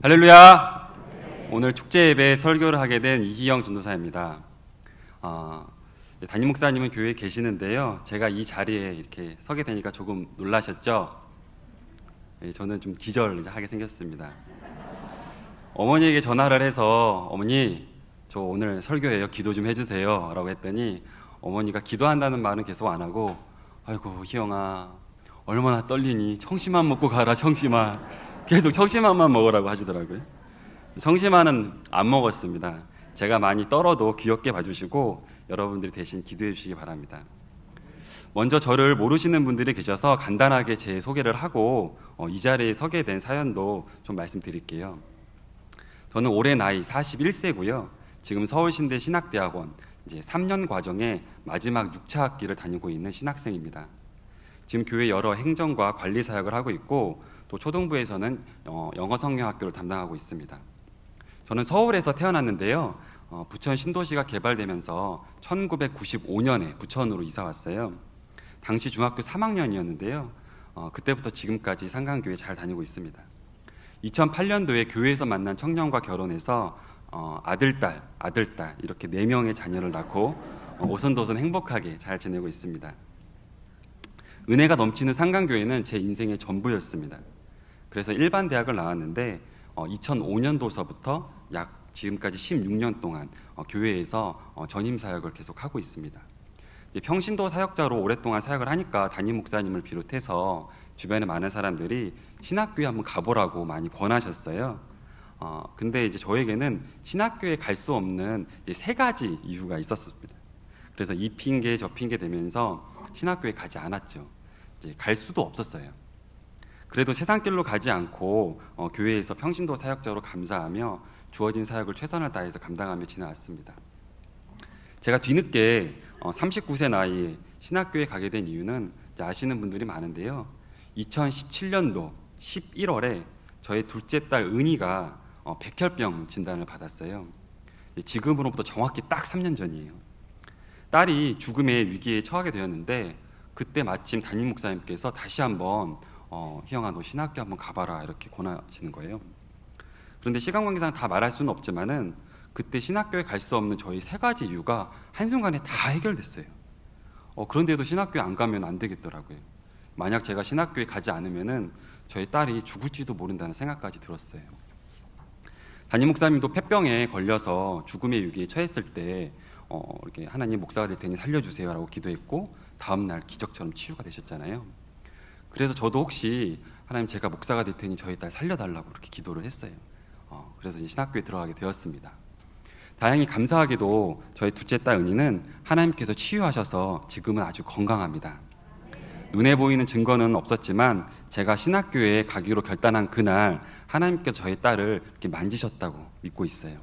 할렐루야! 오늘 축제 예배 설교를 하게 된 이희영 전도사입니다. 담임 목사님은 교회에 계시는데요. 제가 이 자리에 이렇게 서게 되니까 조금 놀라셨죠? 저는 좀 기절하게 생겼습니다. 어머니에게 전화를 해서 어머니, 저 오늘 설교예요. 기도 좀 해주세요. 라고 했더니 어머니가 기도한다는 말은 계속 안 하고 아이고 희영아 얼마나 떨리니 청심환 먹고 가라 청심환 계속 청심환만 먹으라고 하시더라고요. 청심환은 안 먹었습니다. 제가 많이 떨어도 귀엽게 봐주시고 여러분들이 대신 기도해 주시기 바랍니다. 먼저 저를 모르시는 분들이 계셔서 간단하게 제 소개를 하고 이 자리에 서게 된 사연도 좀 말씀드릴게요. 저는 올해 나이 41세고요. 지금 서울신대 신학대학원 이제 3년 과정의 마지막 6차 학기를 다니고 있는 신학생입니다. 지금 교회 여러 행정과 관리 사역을 하고 있고 또 초등부에서는 영어 성경학교를 담당하고 있습니다. 저는 서울에서 태어났는데요. 부천 신도시가 개발되면서 1995년에 부천으로 이사 왔어요. 당시 중학교 3학년이었는데요. 그때부터 지금까지 상강교회 잘 다니고 있습니다. 2008년도에 교회에서 만난 청년과 결혼해서 아들딸 이렇게 4명의 자녀를 낳고 오손도손 행복하게 잘 지내고 있습니다. 은혜가 넘치는 상강교회는 제 인생의 전부였습니다. 그래서 일반 대학을 나왔는데 2005년도서부터 약 지금까지 16년 동안 교회에서 전임 사역을 계속 하고 있습니다. 평신도 사역자로 오랫동안 사역을 하니까 담임 목사님을 비롯해서 주변에 많은 사람들이 신학교에 한번 가보라고 많이 권하셨어요. 근데 이제 저에게는 신학교에 갈 수 없는 3가지 이유가 있었습니다. 그래서 이 핑계 저 핑계 대면서 신학교에 가지 않았죠. 이제 갈 수도 없었어요. 그래도 세상길로 가지 않고 교회에서 평신도 사역자로 감사하며 주어진 사역을 최선을 다해서 감당하며 지나왔습니다. 제가 뒤늦게 39세 나이에 신학교에 가게 된 이유는 아시는 분들이 많은데요. 2017년도 11월에 저의 둘째 딸 은희가 백혈병 진단을 받았어요. 지금으로부터 정확히 딱 3년 전이에요. 딸이 죽음의 위기에 처하게 되었는데 그때 마침 담임 목사님께서 다시 한번 희영아 너 신학교 한번 가봐라 이렇게 권하시는 거예요. 그런데 시간 관계상 다 말할 수는 없지만은 그때 신학교에 갈 수 없는 저희 3가지 이유가 한순간에 다 해결됐어요. 그런데도 신학교에 안 가면 안 되겠더라고요. 만약 제가 신학교에 가지 않으면은 저희 딸이 죽을지도 모른다는 생각까지 들었어요. 담임 목사님도 폐병에 걸려서 죽음의 위기에 처했을 때 이렇게 하나님 목사가 될 테니 살려주세요라고 기도했고 다음 날 기적처럼 치유가 되셨잖아요. 그래서 저도 혹시 하나님 제가 목사가 될 테니 저희 딸 살려달라고 그렇게 기도를 했어요. 그래서 이제 신학교에 들어가게 되었습니다. 다행히 감사하게도 저희 둘째 딸 은희는 하나님께서 치유하셔서 지금은 아주 건강합니다. 눈에 보이는 증거는 없었지만 제가 신학교에 가기로 결단한 그날 하나님께서 저희 딸을 이렇게 만지셨다고 믿고 있어요.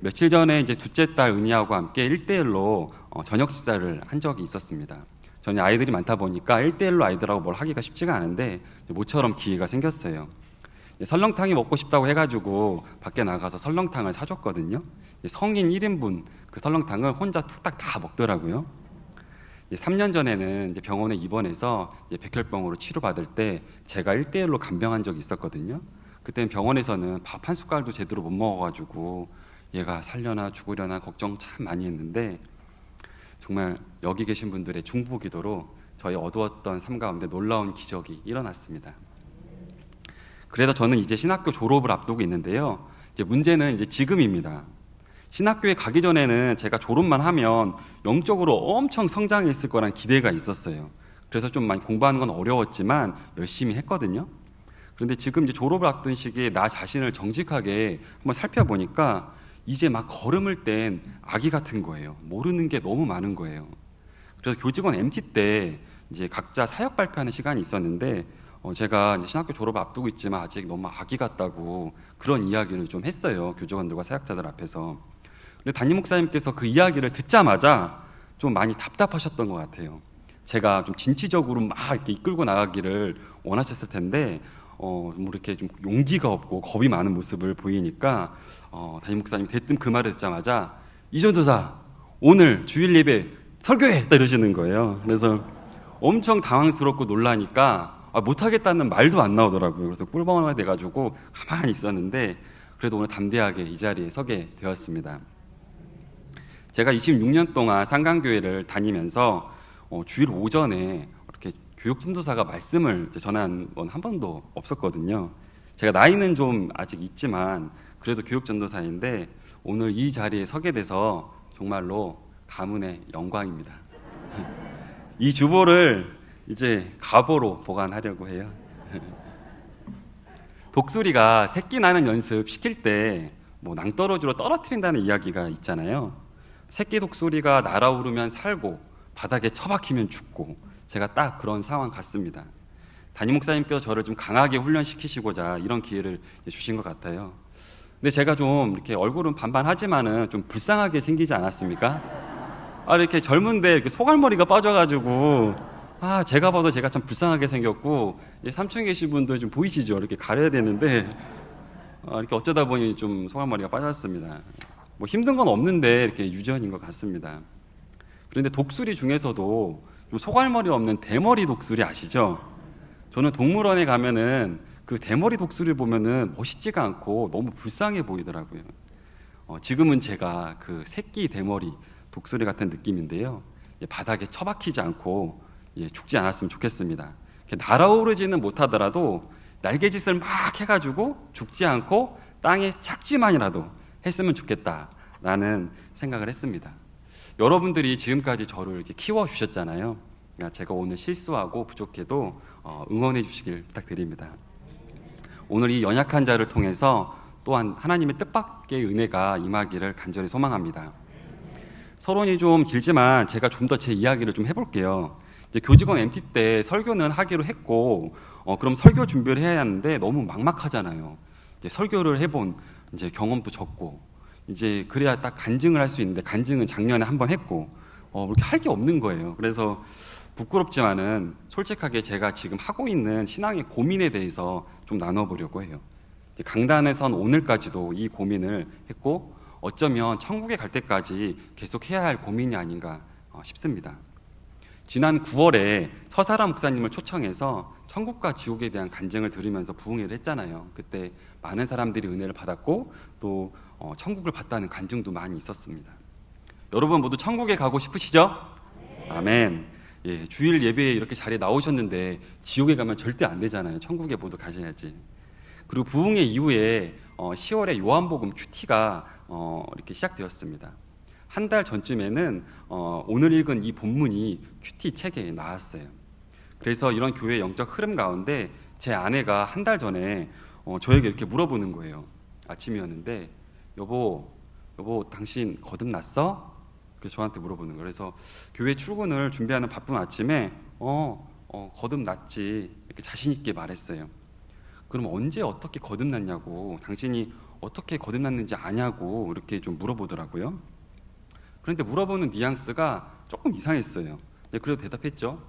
며칠 전에 이제 둘째 딸 은희하고 함께 1대1로 저녁 식사를 한 적이 있었습니다. 저는 아이들이 많다 보니까 1대1로 아이들하고 뭘 하기가 쉽지가 않은데 모처럼 기회가 생겼어요. 설렁탕이 먹고 싶다고 해가지고 밖에 나가서 설렁탕을 사줬거든요. 성인 1인분 그 설렁탕을 혼자 툭딱 다 먹더라고요. 3년 전에는 이제 병원에 입원해서 백혈병으로 치료받을 때 제가 1대1로 간병한 적이 있었거든요. 그때는 병원에서는 밥 한 숟갈도 제대로 못 먹어가지고 얘가 살려나 죽으려나 걱정 참 많이 했는데 정말 여기 계신 분들의 중보 기도로 저희 어두웠던 삶 가운데 놀라운 기적이 일어났습니다. 그래서 저는 이제 신학교 졸업을 앞두고 있는데요. 이제 문제는 이제 지금입니다. 신학교에 가기 전에는 제가 졸업만 하면 영적으로 엄청 성장했을 거란 기대가 있었어요. 그래서 좀 많이 공부하는 건 어려웠지만 열심히 했거든요. 그런데 지금 이제 졸업을 앞둔 시기에 나 자신을 정직하게 한번 살펴보니까 이제 막 걸음을 뗀 아기 같은 거예요. 모르는 게 너무 많은 거예요. 그래서 교직원 MT 때 이제 각자 사역 발표하는 시간이 있었는데 제가 이제 신학교 졸업을 앞두고 있지만 아직 너무 아기 같다고 그런 이야기를 좀 했어요. 교직원들과 사역자들 앞에서. 근데 담임 목사님께서 그 이야기를 듣자마자 좀 많이 답답하셨던 것 같아요. 제가 좀 진취적으로 막 이렇게 이끌고 나가기를 원하셨을 텐데 뭐 이렇게 좀 용기가 없고 겁이 많은 모습을 보이니까 담임 목사님 대뜸 그 말을 듣자마자 이전도사 오늘 주일 예배 설교해! 이러시는 거예요. 그래서 엄청 당황스럽고 놀라니까 못하겠다는 말도 안 나오더라고요. 그래서 꿀벙어리가 돼가지고 가만히 있었는데 그래도 오늘 담대하게 이 자리에 서게 되었습니다. 제가 26년 동안 상강교회를 다니면서 주일 오전에 이렇게 교육전도사가 말씀을 전한 건 한 번도 없었거든요. 제가 나이는 좀 아직 있지만 그래도 교육전도사인데 오늘 이 자리에 서게 돼서 정말로 가문의 영광입니다. 이 주보를 이제 가보로 보관하려고 해요. 독수리가 새끼 나는 연습 시킬 때 뭐 낭떠러지로 떨어뜨린다는 이야기가 있잖아요. 새끼 독수리가 날아오르면 살고 바닥에 처박히면 죽고 제가 딱 그런 상황 같습니다. 담임 목사님께서 저를 좀 강하게 훈련시키시고자 이런 기회를 주신 것 같아요. 근데 제가 좀 이렇게 얼굴은 반반하지만은 좀 불쌍하게 생기지 않았습니까? 이렇게 젊은데 이렇게 소갈머리가 빠져가지고 제가 봐도 제가 참 불쌍하게 생겼고 3층에 계신 분들 좀 보이시죠? 이렇게 가려야 되는데 이렇게 어쩌다 보니 좀 소갈머리가 빠졌습니다. 뭐 힘든 건 없는데 이렇게 유전인 것 같습니다. 그런데 독수리 중에서도 좀 소갈머리 없는 대머리 독수리 아시죠? 저는 동물원에 가면은 그 대머리 독수리 보면은 멋있지가 않고 너무 불쌍해 보이더라고요. 지금은 제가 그 새끼 대머리 독수리 같은 느낌인데요. 바닥에 처박히지 않고 죽지 않았으면 좋겠습니다. 날아오르지는 못하더라도 날개짓을 막 해가지고 죽지 않고 땅에 착지만이라도 했으면 좋겠다라는 생각을 했습니다. 여러분들이 지금까지 저를 이렇게 키워주셨잖아요. 그러니까 제가 오늘 실수하고 부족해도 응원해 주시길 부탁드립니다. 오늘 이 연약한 자를 통해서 또한 하나님의 뜻밖의 은혜가 임하기를 간절히 소망합니다. 서론이 좀 길지만 제가 좀 더 제 이야기를 좀 해볼게요. 이제 교직원 MT 때 설교는 하기로 했고, 그럼 설교 준비를 해야 하는데 너무 막막하잖아요. 이제 설교를 해본 이제 경험도 적고, 이제 그래야 딱 간증을 할 수 있는데 간증은 작년에 한번 했고, 그렇게 할 게 없는 거예요. 그래서 부끄럽지만은 솔직하게 제가 지금 하고 있는 신앙의 고민에 대해서 좀 나눠보려고 해요. 강단에선 오늘까지도 이 고민을 했고 어쩌면 천국에 갈 때까지 계속 해야 할 고민이 아닌가 싶습니다. 지난 9월에 서사람 목사님을 초청해서 천국과 지옥에 대한 간증을 들으면서 부흥회를 했잖아요. 그때 많은 사람들이 은혜를 받았고 또 천국을 봤다는 간증도 많이 있었습니다. 여러분 모두 천국에 가고 싶으시죠? 네. 아멘. 주일 예배에 이렇게 자리에 나오셨는데 지옥에 가면 절대 안 되잖아요. 천국에 모두 가셔야지. 그리고 부흥회 이후에 10월에 요한복음 큐티가 이렇게 시작되었습니다. 한 달 전쯤에는 오늘 읽은 이 본문이 큐티 책에 나왔어요. 그래서 이런 교회의 영적 흐름 가운데 제 아내가 한 달 전에 저에게 이렇게 물어보는 거예요. 아침이었는데 여보 당신 거듭났어? 그래서 저한테 물어보는 거예요. 그래서 교회 출근을 준비하는 바쁜 아침에 거듭났지 이렇게 자신 있게 말했어요. 그럼 언제 어떻게 거듭났냐고, 당신이 어떻게 거듭났는지 아냐고 이렇게 좀 물어보더라고요. 그런데 물어보는 뉘앙스가 조금 이상했어요. 그래도 대답했죠.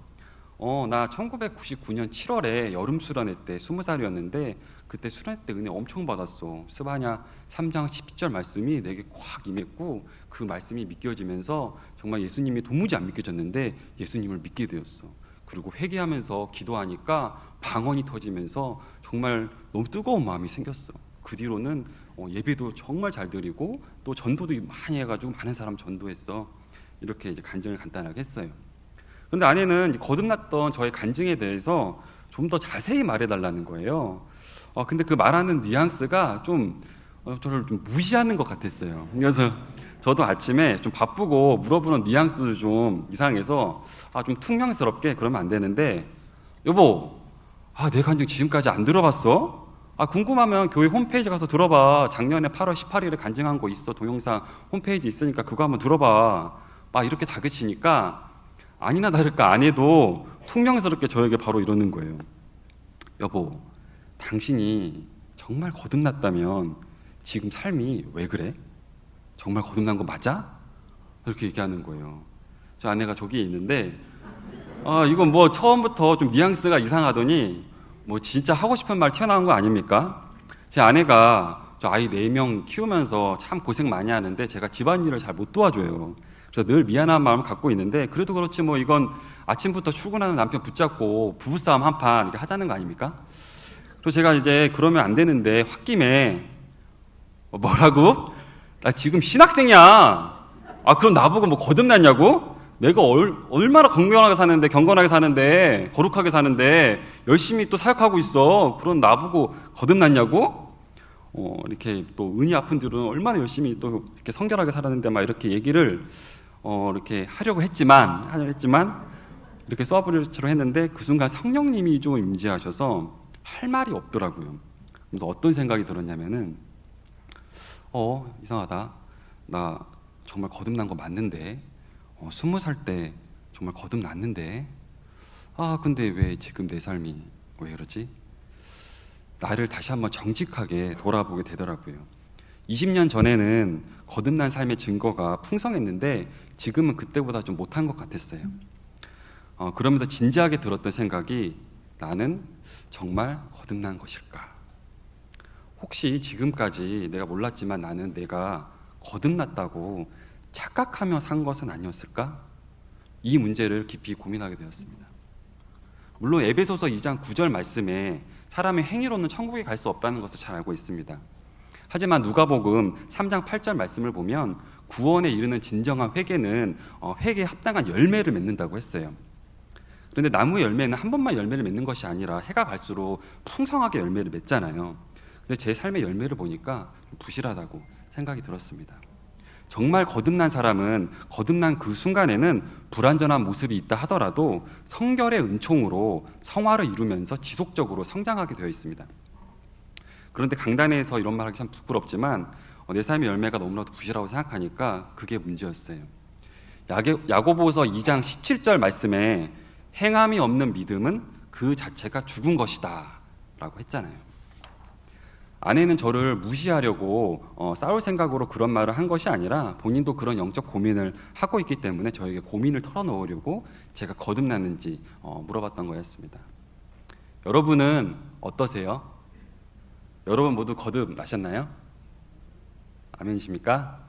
나 1999년 7월에 여름 수련회 때 20살이었는데 그때 수련회 때 은혜 엄청 받았어. 스바냐 3장 10절 말씀이 내게 꽉 임했고 그 말씀이 믿겨지면서 정말 예수님이 도무지 안 믿겨졌는데 예수님을 믿게 되었어. 그리고 회개하면서 기도하니까 방언이 터지면서 정말 너무 뜨거운 마음이 생겼어. 그 뒤로는 예배도 정말 잘 드리고 또 전도도 많이 해가지고 많은 사람 전도했어. 이렇게 이제 간증을 간단하게 했어요. 그런데 아내는 거듭났던 저의 간증에 대해서 좀 더 자세히 말해달라는 거예요. 근데 그 말하는 뉘앙스가 좀 저를 좀 무시하는 것 같았어요. 그래서 저도 아침에 좀 바쁘고 물어보는 뉘앙스도 좀 이상해서 좀 퉁명스럽게 그러면 안 되는데 여보, 내 간증 지금까지 안 들어봤어? 궁금하면 교회 홈페이지 가서 들어봐. 작년에 8월 18일에 간증한 거 있어. 동영상 홈페이지 있으니까 그거 한번 들어봐. 막 이렇게 다그치니까 아니나 다를까 아내도 퉁명스럽게 저에게 바로 이러는 거예요. 여보, 당신이 정말 거듭났다면 지금 삶이 왜 그래? 정말 거듭난 거 맞아? 이렇게 얘기하는 거예요. 저 아내가 저기에 있는데 이건 뭐 처음부터 좀 뉘앙스가 이상하더니 뭐 진짜 하고 싶은 말 튀어나온 거 아닙니까? 제 아내가 저 아이 4명 키우면서 참 고생 많이 하는데 제가 집안일을 잘 못 도와줘요. 그래서 늘 미안한 마음을 갖고 있는데 그래도 그렇지 뭐 이건 아침부터 출근하는 남편 붙잡고 부부싸움 한판 이렇게 하자는 거 아닙니까? 그래서 제가 이제 그러면 안 되는데 홧김에 뭐라고? 나 지금 신학생이야. 아 그럼 나보고 뭐 거듭났냐고? 내가 얼마나 건강하게 사는데 경건하게 사는데 거룩하게 사는데 열심히 또 사역하고 있어. 그런 나보고 거듭났냐고? 이렇게 또 은이 아픈 들은 얼마나 열심히 또 이렇게 성결하게 살았는데 막 이렇게 얘기를 이렇게 하려고 했지만 이렇게 쏘아부리처럼 했는데 그 순간 성령님이 좀 임재하셔서 할 말이 없더라고요. 그래서 어떤 생각이 들었냐면은 이상하다. 나 정말 거듭난 거 맞는데 20살 때 정말 거듭났는데 근데 왜 지금 내 삶이 왜 이러지? 나를 다시 한번 정직하게 돌아보게 되더라고요. 20년 전에는 거듭난 삶의 증거가 풍성했는데 지금은 그때보다 좀 못한 것 같았어요. 그러면서 진지하게 들었던 생각이 나는 정말 거듭난 것일까? 혹시 지금까지 내가 몰랐지만 나는 내가 거듭났다고 착각하며 산 것은 아니었을까? 이 문제를 깊이 고민하게 되었습니다. 물론 에베소서 2장 9절 말씀에 사람의 행위로는 천국에 갈 수 없다는 것을 잘 알고 있습니다. 하지만 누가복음 3장 8절 말씀을 보면 구원에 이르는 진정한 회개는 회개에 합당한 열매를 맺는다고 했어요. 그런데 나무의 열매는 한 번만 열매를 맺는 것이 아니라 해가 갈수록 풍성하게 열매를 맺잖아요. 근데 제 삶의 열매를 보니까 좀 부실하다고 생각이 들었습니다. 정말 거듭난 사람은 거듭난 그 순간에는 불완전한 모습이 있다 하더라도 성결의 은총으로 성화를 이루면서 지속적으로 성장하게 되어 있습니다. 그런데 강단에서 이런 말하기 참 부끄럽지만 내 삶의 열매가 너무나도 부실하다고 생각하니까 그게 문제였어요. 야고보서 2장 17절 말씀에 행함이 없는 믿음은 그 자체가 죽은 것이다 라고 했잖아요. 아내는 저를 무시하려고 싸울 생각으로 그런 말을 한 것이 아니라 본인도 그런 영적 고민을 하고 있기 때문에 저에게 고민을 털어놓으려고 제가 거듭났는지 물어봤던 거였습니다. 여러분은 어떠세요? 여러분 모두 거듭나셨나요? 아멘이십니까?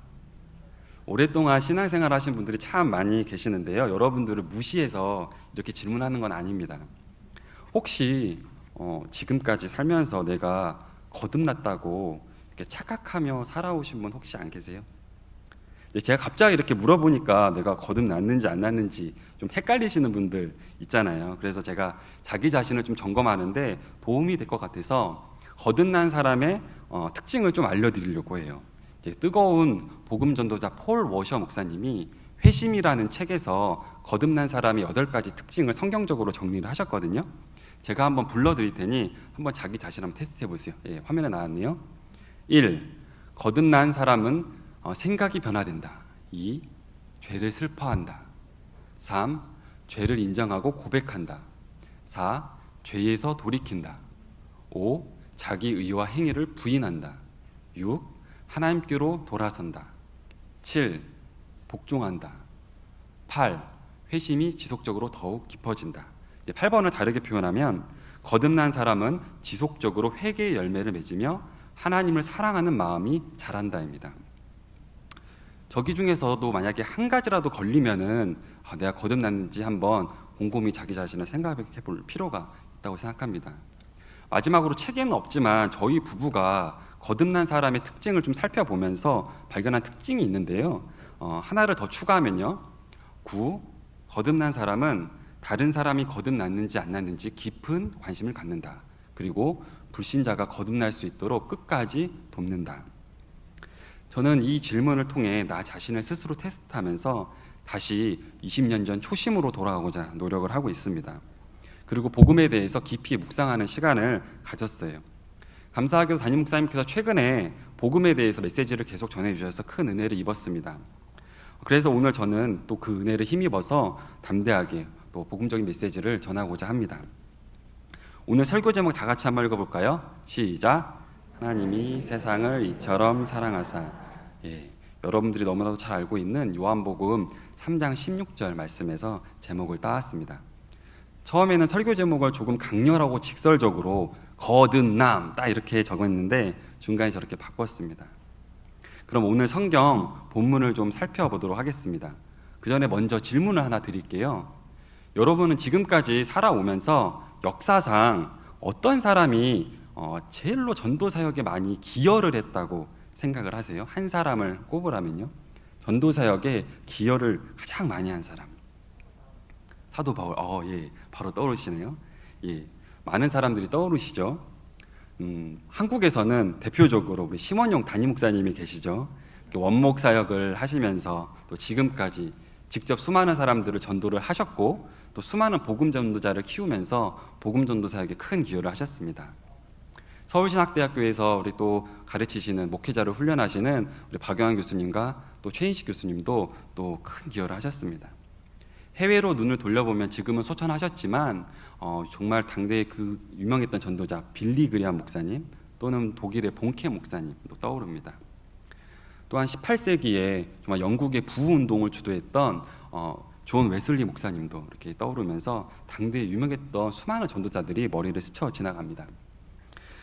오랫동안 신앙생활 하신 분들이 참 많이 계시는데요. 여러분들을 무시해서 이렇게 질문하는 건 아닙니다. 혹시 지금까지 살면서 내가 거듭났다고 이렇게 착각하며 살아오신 분 혹시 안 계세요? 제가 갑자기 이렇게 물어보니까 내가 거듭났는지 안 났는지 좀 헷갈리시는 분들 있잖아요. 그래서 제가 자기 자신을 좀 점검하는데 도움이 될 것 같아서 거듭난 사람의 특징을 좀 알려드리려고 해요. 뜨거운 복음 전도자 폴 워셔 목사님이 회심이라는 책에서 거듭난 사람의 8가지 특징을 성경적으로 정리를 하셨거든요. 제가 한번 불러드릴 테니 한번 자기 자신 한번 테스트해 보세요. 화면에 나왔네요. 1. 거듭난 사람은 생각이 변화된다. 2. 죄를 슬퍼한다. 3. 죄를 인정하고 고백한다. 4. 죄에서 돌이킨다. 5. 자기 의와 행위를 부인한다. 6. 하나님께로 돌아선다. 7. 복종한다. 8. 회심이 지속적으로 더욱 깊어진다. 8번을 다르게 표현하면 거듭난 사람은 지속적으로 회개의 열매를 맺으며 하나님을 사랑하는 마음이 자란다입니다. 저기 중에서도 만약에 한 가지라도 걸리면은 내가 거듭났는지 한번 곰곰이 자기 자신을 생각해 볼 필요가 있다고 생각합니다. 마지막으로 책에는 없지만 저희 부부가 거듭난 사람의 특징을 좀 살펴보면서 발견한 특징이 있는데요. 하나를 더 추가하면요. 9. 거듭난 사람은 다른 사람이 거듭났는지 안 났는지 깊은 관심을 갖는다. 그리고 불신자가 거듭날 수 있도록 끝까지 돕는다. 저는 이 질문을 통해 나 자신을 스스로 테스트하면서 다시 20년 전 초심으로 돌아가고자 노력을 하고 있습니다. 그리고 복음에 대해서 깊이 묵상하는 시간을 가졌어요. 감사하게도 담임 목사님께서 최근에 복음에 대해서 메시지를 계속 전해주셔서 큰 은혜를 입었습니다. 그래서 오늘 저는 또 그 은혜를 힘입어서 담대하게 또 복음적인 메시지를 전하고자 합니다. 오늘 설교 제목 다 같이 한번 읽어볼까요? 시작. 하나님이 세상을 이처럼 사랑하사. 여러분들이 너무나도 잘 알고 있는 요한복음 3장 16절 말씀에서 제목을 따왔습니다. 처음에는 설교 제목을 조금 강렬하고 직설적으로 거듭남 딱 이렇게 적었는데 중간에 저렇게 바꿨습니다. 그럼 오늘 성경 본문을 좀 살펴보도록 하겠습니다. 그 전에 먼저 질문을 하나 드릴게요. 여러분은 지금까지 살아오면서 역사상 어떤 사람이 제일로 전도 사역에 많이 기여를 했다고 생각을 하세요? 한 사람을 꼽으라면요. 전도 사역에 기여를 가장 많이 한 사람. 사도 바울. 예, 바로 떠오르시네요. 예, 많은 사람들이 떠오르시죠. 한국에서는 대표적으로 우리 심원용 담임 목사님이 계시죠. 원목 사역을 하시면서 또 지금까지 직접 수많은 사람들을 전도를 하셨고 또 수많은 복음 전도자를 키우면서 복음 전도 사역에 큰 기여를 하셨습니다. 서울신학대학교에서 우리 또 가르치시는 목회자를 훈련하시는 우리 박영환 교수님과 또 최인식 교수님도 또 큰 기여를 하셨습니다. 해외로 눈을 돌려보면 지금은 소천하셨지만 정말 당대의 그 유명했던 전도자 빌리 그리암 목사님 또는 독일의 본케 목사님도 떠오릅니다. 또한 18세기에 정말 영국의 부운동을 주도했던 존 웨슬리 목사님도 이렇게 떠오르면서 당대에 유명했던 수많은 전도자들이 머리를 스쳐 지나갑니다.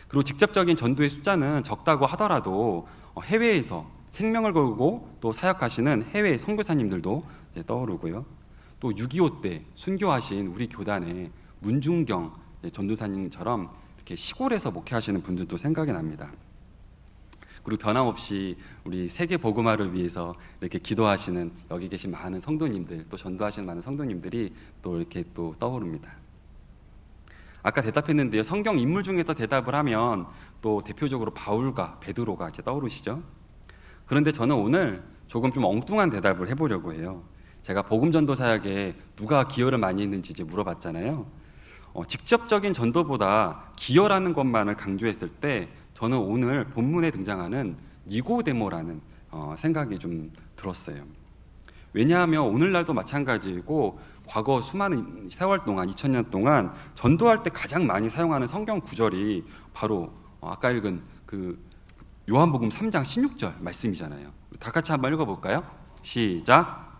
그리고 직접적인 전도의 숫자는 적다고 하더라도 해외에서 생명을 걸고 또 사역하시는 해외 선교사님들도 떠오르고요. 또 6.25 때 순교하신 우리 교단의 문중경 전도사님처럼 이렇게 시골에서 목회하시는 분들도 생각이 납니다. 그리고 변함없이 우리 세계 복음화를 위해서 이렇게 기도하시는 여기 계신 많은 성도님들, 또 전도하시는 많은 성도님들이 또 이렇게 또 떠오릅니다. 아까 대답했는데요, 성경 인물 중에서 대답을 하면 또 대표적으로 바울과 베드로가 이렇게 떠오르시죠. 그런데 저는 오늘 조금 좀 엉뚱한 대답을 해보려고 해요. 제가 복음 전도 사역에 누가 기여를 많이 했는지 이제 물어봤잖아요. 직접적인 전도보다 기여라는 것만을 강조했을 때 저는 오늘 본문에 등장하는 니고데모라는 생각이 좀 들었어요. 왜냐하면 오늘날도 마찬가지이고 과거 수많은 세월 동안 2000년 동안 전도할 때 가장 많이 사용하는 성경 구절이 바로 아까 읽은 그 요한복음 3장 16절 말씀이잖아요. 다 같이 한번 읽어볼까요? 시작.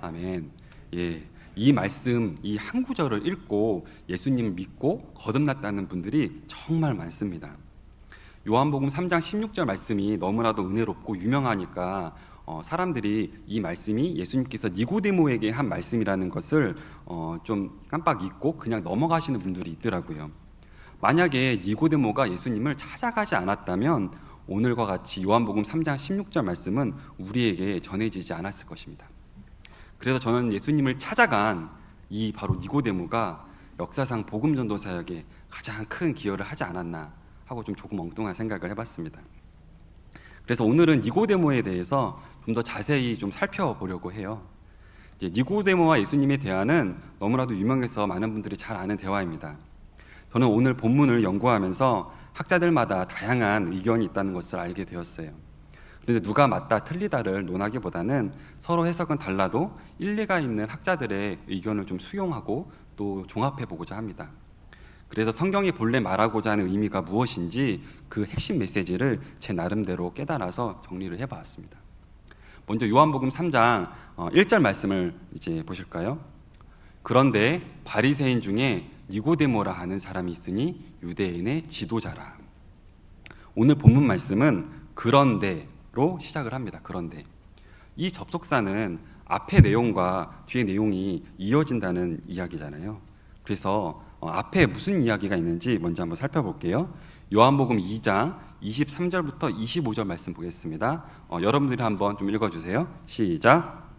아멘. 예, 이 말씀, 이 한 구절을 읽고 예수님을 믿고 거듭났다는 분들이 정말 많습니다. 요한복음 3장 16절 말씀이 너무나도 은혜롭고 유명하니까 사람들이 이 말씀이 예수님께서 니고데모에게 한 말씀이라는 것을 좀 깜빡 잊고 그냥 넘어가시는 분들이 있더라고요. 만약에 니고데모가 예수님을 찾아가지 않았다면 오늘과 같이 요한복음 3장 16절 말씀은 우리에게 전해지지 않았을 것입니다. 그래서 저는 예수님을 찾아간 이 바로 니고데모가 역사상 복음 전도 사역에 가장 큰 기여를 하지 않았나 하고 좀 조금 엉뚱한 생각을 해봤습니다. 그래서 오늘은 니고데모에 대해서 좀 더 자세히 좀 살펴보려고 해요. 니고데모와 예수님의 대화는 너무나도 유명해서 많은 분들이 잘 아는 대화입니다. 저는 오늘 본문을 연구하면서 학자들마다 다양한 의견이 있다는 것을 알게 되었어요. 그런데 누가 맞다 틀리다를 논하기보다는 서로 해석은 달라도 일리가 있는 학자들의 의견을 좀 수용하고 또 종합해 보고자 합니다. 그래서 성경이 본래 말하고자 하는 의미가 무엇인지 그 핵심 메시지를 제 나름대로 깨달아서 정리를 해봤습니다. 먼저 요한복음 3장 1절 말씀을 이제 보실까요? 그런데 바리새인 중에 니고데모라 하는 사람이 있으니 유대인의 지도자라. 오늘 본문 말씀은 그런데로 시작을 합니다. 그런데 이 접속사는 앞의 내용과 뒤의 내용이 이어진다는 이야기잖아요. 그래서 앞에 무슨 이야기가 있는지 먼저 한번 살펴볼게요. 요한복음 2장 23절부터 25절 말씀 보겠습니다. 여러분들이 한번 좀 읽어주세요. 시작.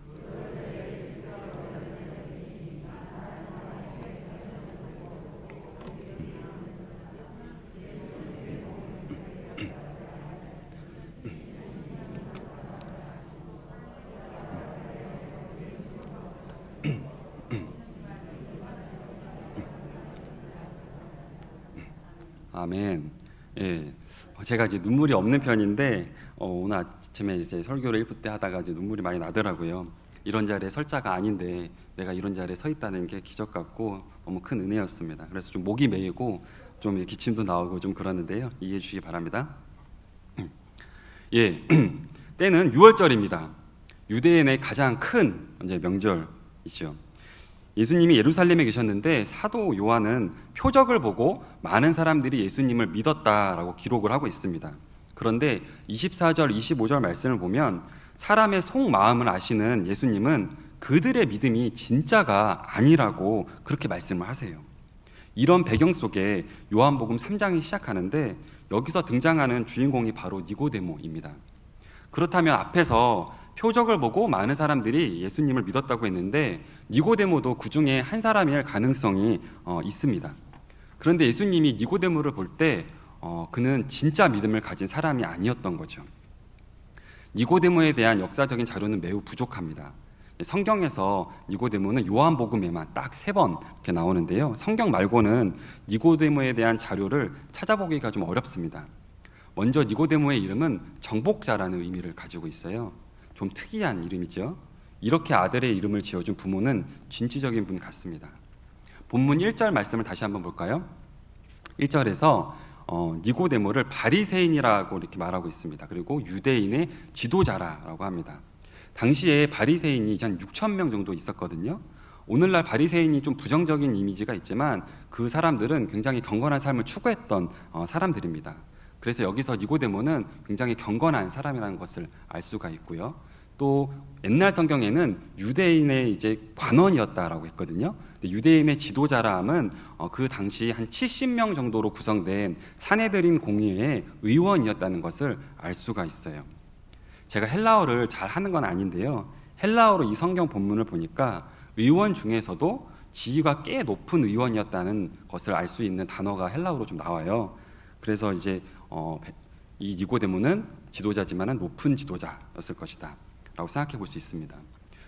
아멘. 예, 제가 이제 눈물이 없는 편인데 오늘 아침에 이제 설교를 1부 때 하다가 이제 눈물이 많이 나더라고요. 이런 자리에 설 자가 아닌데 내가 이런 자리에 서 있다는 게 기적 같고 너무 큰 은혜였습니다. 그래서 좀 목이 메이고 좀 기침도 나오고 좀 그러는데요. 이해해 주시기 바랍니다. 예, 때는 6월절입니다. 유대인의 가장 큰 이제 명절이죠. 예수님이 예루살렘에 계셨는데 사도 요한은 표적을 보고 많은 사람들이 예수님을 믿었다라고 기록을 하고 있습니다. 그런데 24절, 25절 말씀을 보면 사람의 속마음을 아시는 예수님은 그들의 믿음이 진짜가 아니라고 그렇게 말씀을 하세요. 이런 배경 속에 요한복음 3장이 시작하는데 여기서 등장하는 주인공이 바로 니고데모입니다. 그렇다면 앞에서 표적을 보고 많은 사람들이 예수님을 믿었다고 했는데 니고데모도 그 중에 한 사람일 가능성이 있습니다. 그런데 예수님이 니고데모를 볼 때 그는 진짜 믿음을 가진 사람이 아니었던 거죠. 니고데모에 대한 역사적인 자료는 매우 부족합니다. 성경에서 니고데모는 요한복음에만 딱 3번 이렇게 나오는데요. 성경 말고는 니고데모에 대한 자료를 찾아보기가 좀 어렵습니다. 먼저 니고데모의 이름은 정복자라는 의미를 가지고 있어요. 좀 특이한 이름이죠. 이렇게 아들의 이름을 지어준 부모는 진취적인 분 같습니다. 본문 1절 말씀을 다시 한번 볼까요? 1절에서 니고데모를 바리새인이라고 이렇게 말하고 있습니다. 그리고 유대인의 지도자라고 합니다. 당시에 바리새인이 한 6천 명 정도 있었거든요. 오늘날 바리새인이 좀 부정적인 이미지가 있지만 그 사람들은 굉장히 경건한 삶을 추구했던 사람들입니다. 그래서 여기서 니고데모는 굉장히 경건한 사람이라는 것을 알 수가 있고요. 또 옛날 성경에는 유대인의 이제 관원이었다라고 했거든요. 유대인의 지도자라 함은 그 당시 한 70명 정도로 구성된 사내들인 공의회의 의원이었다는 것을 알 수가 있어요. 제가 헬라어를 잘 하는 건 아닌데요. 헬라어로 이 성경 본문을 보니까 의원 중에서도 지위가 꽤 높은 의원이었다는 것을 알 수 있는 단어가 헬라어로 좀 나와요. 그래서 이제 이 니고데모는 지도자지만은 높은 지도자였을 것이다 라고 생각해 볼 수 있습니다.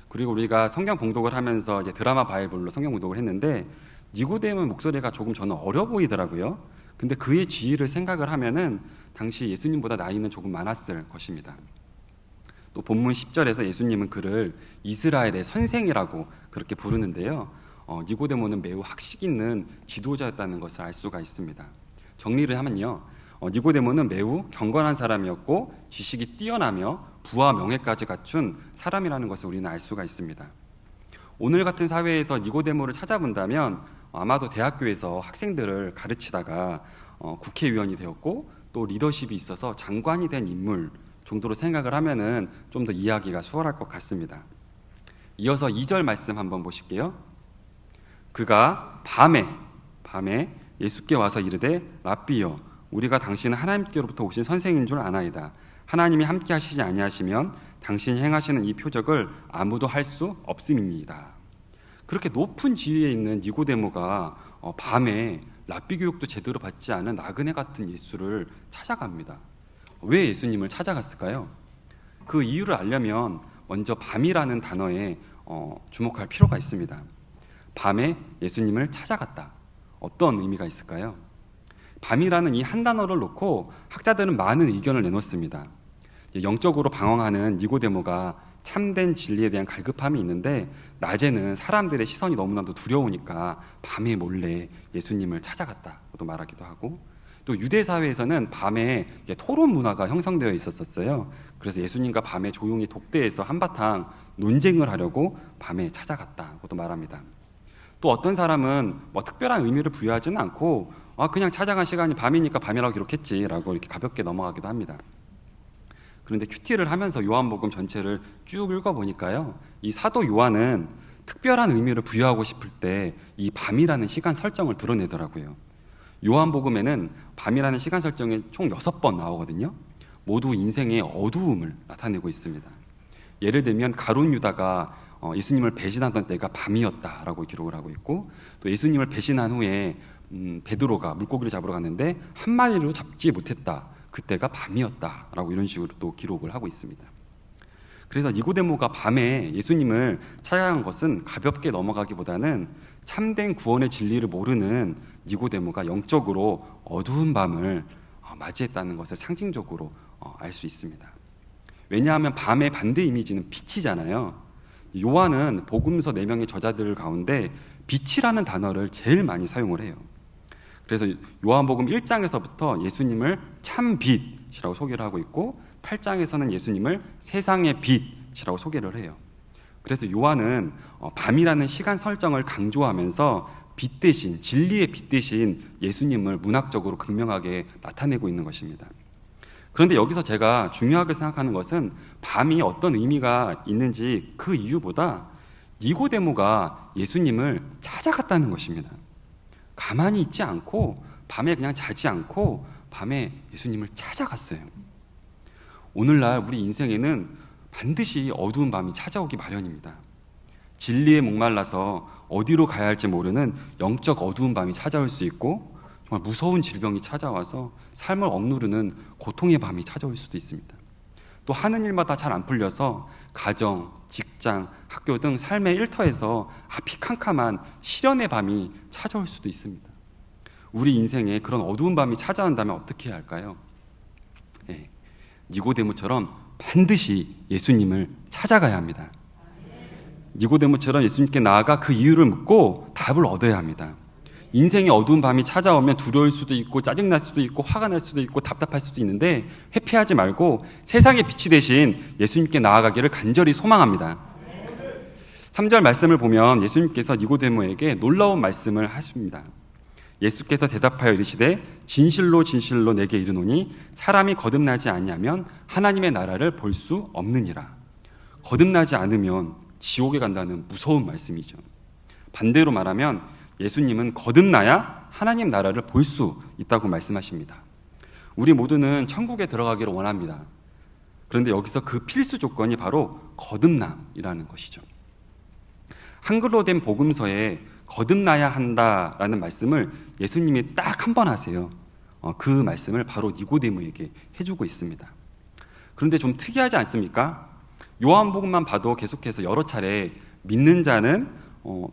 그리고 우리가 성경 봉독을 하면서 이제 드라마 바이블로 성경 봉독을 했는데 니고데모의 목소리가 조금 저는 어려 보이더라고요. 근데 그의 지위를 생각을 하면은 당시 예수님보다 나이는 조금 많았을 것입니다. 또 본문 10절에서 예수님은 그를 이스라엘의 선생이라고 그렇게 부르는데요. 니고데모는 매우 학식 있는 지도자였다는 것을 알 수가 있습니다. 정리를 하면요. 니고데모는 매우 경건한 사람이었고 지식이 뛰어나며 부와 명예까지 갖춘 사람이라는 것을 우리는 알 수가 있습니다. 오늘 같은 사회에서 니고데모를 찾아본다면 아마도 대학교에서 학생들을 가르치다가 국회의원이 되었고 또 리더십이 있어서 장관이 된 인물 정도로 생각을 하면은 좀 더 이해하기가 수월할 것 같습니다. 이어서 2절 말씀 한번 보실게요. 그가 밤에 예수께 와서 이르되 랍비여 우리가 당신은 하나님께로부터 오신 선생인 줄 아나이다. 하나님이 함께 하시지 아니하시면 당신이 행하시는 이 표적을 아무도 할 수 없음이니이다. 그렇게 높은 지위에 있는 니고데모가 밤에 랍비 교육도 제대로 받지 않은 나그네 같은 예수를 찾아갑니다. 왜 예수님을 찾아갔을까요? 그 이유를 알려면 먼저 밤이라는 단어에 주목할 필요가 있습니다. 밤에 예수님을 찾아갔다. 어떤 의미가 있을까요? 밤이라는 이 한 단어를 놓고 학자들은 많은 의견을 내놓습니다. 영적으로 방황하는 니고데모가 참된 진리에 대한 갈급함이 있는데 낮에는 사람들의 시선이 너무나도 두려우니까 밤에 몰래 예수님을 찾아갔다고도 말하기도 하고 또 유대 사회에서는 밤에 토론 문화가 형성되어 있었어요. 그래서 예수님과 밤에 조용히 독대해서 한바탕 논쟁을 하려고 밤에 찾아갔다고도 말합니다. 또 어떤 사람은 특별한 의미를 부여하지는 않고 그냥 찾아간 시간이 밤이니까 밤이라고 기록했지라고 이렇게 가볍게 넘어가기도 합니다. 그런데 큐티를 하면서 요한복음 전체를 쭉 읽어보니까요, 이 사도 요한은 특별한 의미를 부여하고 싶을 때 이 밤이라는 시간 설정을 드러내더라고요. 요한복음에는 밤이라는 시간 설정이 총 6번 나오거든요. 모두 인생의 어두움을 나타내고 있습니다. 예를 들면 가룟 유다가 예수님을 배신하던 때가 밤이었다라고 기록을 하고 있고 또 예수님을 배신한 후에 베드로가 물고기를 잡으러 갔는데 한 마리로 잡지 못했다. 그때가 밤이었다라고 이런 식으로 또 기록을 하고 있습니다. 그래서 니고데모가 밤에 예수님을 찾아간 것은 가볍게 넘어가기보다는 참된 구원의 진리를 모르는 니고데모가 영적으로 어두운 밤을 맞이했다는 것을 상징적으로 알 수 있습니다. 왜냐하면 밤의 반대 이미지는 빛이잖아요. 요한은 복음서 4명의 저자들 가운데 빛이라는 단어를 제일 많이 사용을 해요. 그래서 요한복음 1장에서부터 예수님을 참 빛이라고 소개를 하고 있고 8장에서는 예수님을 세상의 빛이라고 소개를 해요. 그래서 요한은 밤이라는 시간 설정을 강조하면서 빛 대신, 진리의 빛 대신 예수님을 문학적으로 극명하게 나타내고 있는 것입니다. 그런데 여기서 제가 중요하게 생각하는 것은 밤이 어떤 의미가 있는지 그 이유보다 니고데모가 예수님을 찾아갔다는 것입니다. 가만히 있지 않고 밤에 그냥 자지 않고 밤에 예수님을 찾아갔어요. 오늘날 우리 인생에는 반드시 어두운 밤이 찾아오기 마련입니다. 진리에 목말라서 어디로 가야 할지 모르는 영적 어두운 밤이 찾아올 수 있고 정말 무서운 질병이 찾아와서 삶을 억누르는 고통의 밤이 찾아올 수도 있습니다. 또 하는 일마다 잘 안 풀려서 가정, 직장, 학교 등 삶의 일터에서 앞이 캄캄한 시련의 밤이 찾아올 수도 있습니다. 우리 인생에 그런 어두운 밤이 찾아온다면 어떻게 해야 할까요? 니고데모처럼 반드시 예수님을 찾아가야 합니다. 니고데모처럼 예수님께 나아가 그 이유를 묻고 답을 얻어야 합니다. 인생의 어두운 밤이 찾아오면 두려울 수도 있고 짜증날 수도 있고 화가 날 수도 있고 답답할 수도 있는데 회피하지 말고 세상의 빛이 되신 예수님께 나아가기를 간절히 소망합니다. 3절 말씀을 보면 예수님께서 니고데모에게 놀라운 말씀을 하십니다. 예수께서 대답하여 이르시되 진실로 진실로 내게 이르노니 사람이 거듭나지 아니하면 하나님의 나라를 볼 수 없느니라. 거듭나지 않으면 지옥에 간다는 무서운 말씀이죠. 반대로 말하면 예수님은 거듭나야 하나님 나라를 볼 수 있다고 말씀하십니다. 우리 모두는 천국에 들어가기를 원합니다. 그런데 여기서 그 필수 조건이 바로 거듭남이라는 것이죠. 한글로 된 복음서에 거듭나야 한다라는 말씀을 예수님이 딱 한 번 하세요. 그 말씀을 바로 니고데모에게 해주고 있습니다. 그런데 좀 특이하지 않습니까? 요한복음만 봐도 계속해서 여러 차례 믿는 자는